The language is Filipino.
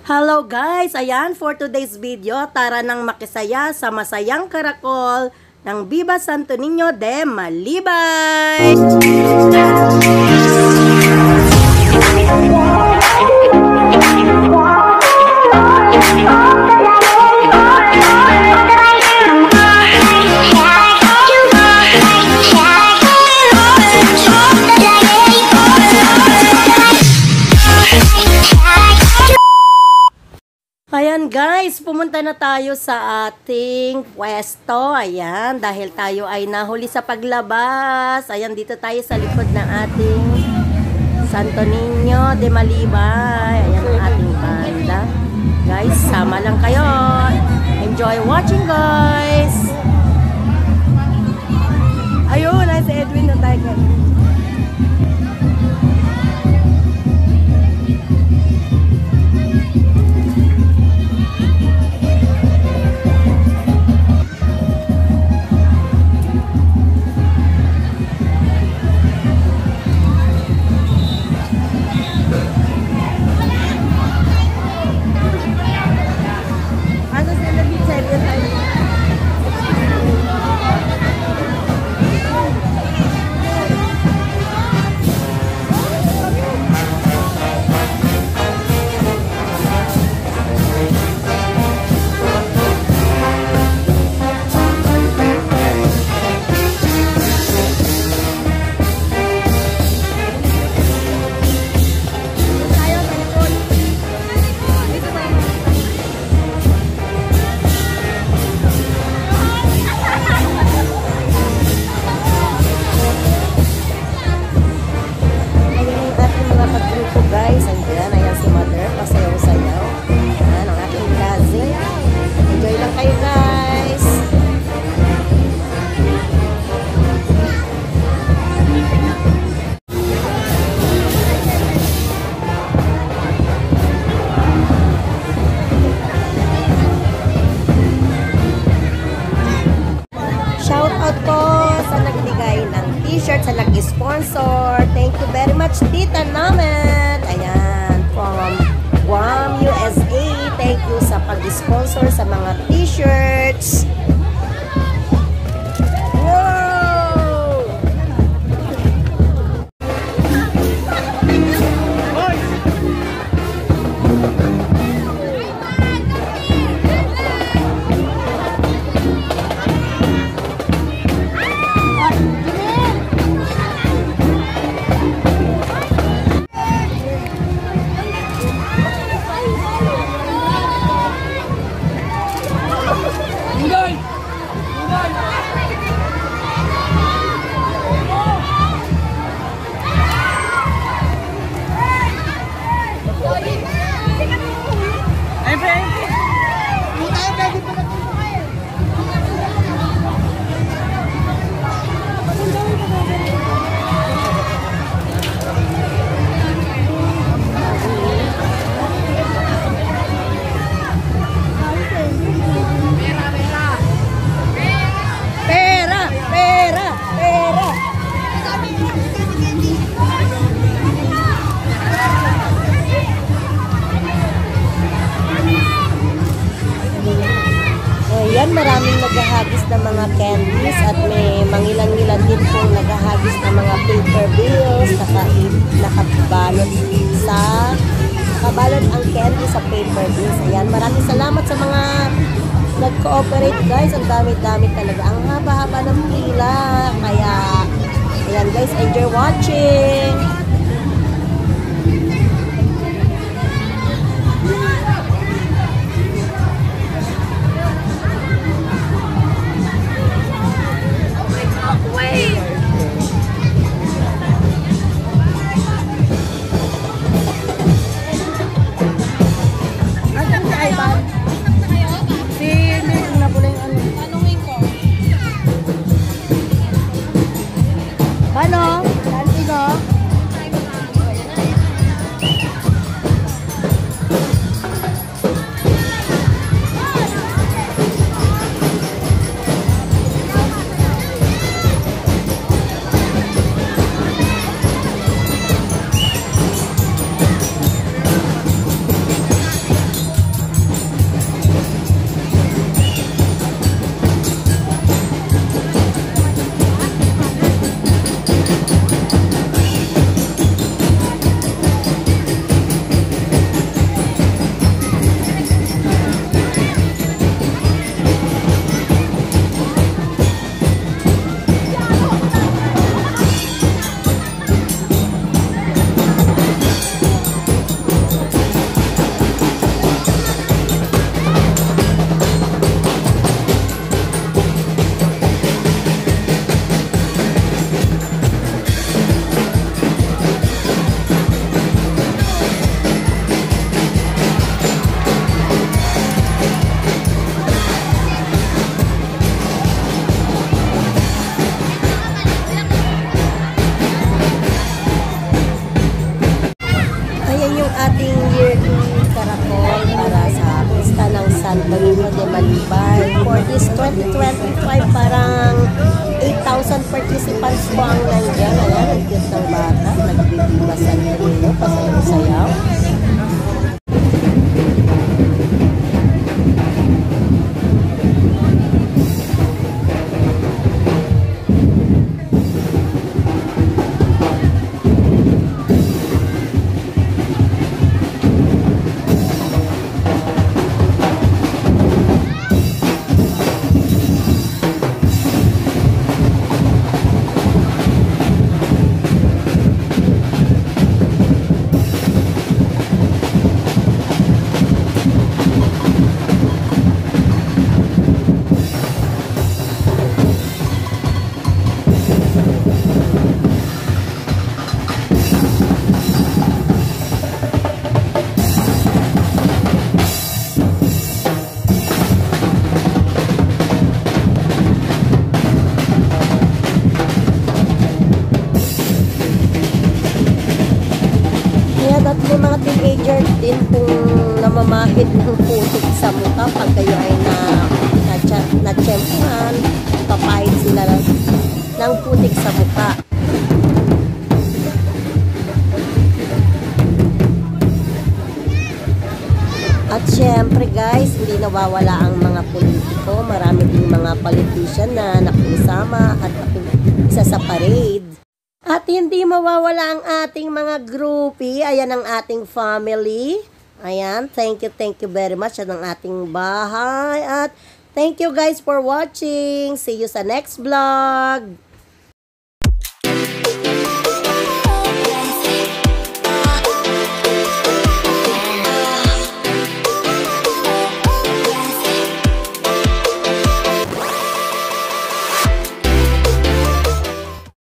Hello guys! Ayan, for today's video, tara nang makisaya sa masayang karakol ng Viva Santo Niño de Malibay! Ayan guys, pumunta na tayo sa ating pwesto. Ayan, dahil tayo ay nahuli sa paglabas. Ayan, dito tayo sa likod ng ating Santo Niño de Malibay. Ayan ang ating banda. Guys, sama lang kayo. Enjoy watching guys. Ayun, ay si Edwin na tayo. Shoutout po sa nagbigay ng t-shirt, sa nag-sponsor. Thank you very much, Tita namin. Ayan, from Guam, USA. Thank you sa pag-sponsor sa mga t-shirts. Maraming naghahagis ng mga candies at may mangilan-ngilan din pong naghahagis ng mga paper bills, nakabalot ang candy sa paper bills. Ayan, maraming salamat sa mga nag-cooperate guys. Ang dami-dami talaga. Ang haba-haba ng pila. Kaya, ayan guys, enjoy watching! Ano? Saan sino? Niño de Malibay. For this 2025, parang 8,000 participants po ang nandyan. Ayan, ang cute ng bata. Nagbibigla sa Niño, pasayaw-sayaw. May mga teenager din kung namamahid ng putik sa mukha pag kayo ay na-tsempuhan, papahid sila ng putik sa mukha. At syempre guys, hindi nawawala ang mga politiko. Marami din mga politician na nakisama at isa sa parade. At hindi mawawala ang ating mga groupie. Ayan ang ating family. Ayan, thank you very much. At ang ating bahay. At thank you guys for watching. See you sa next vlog.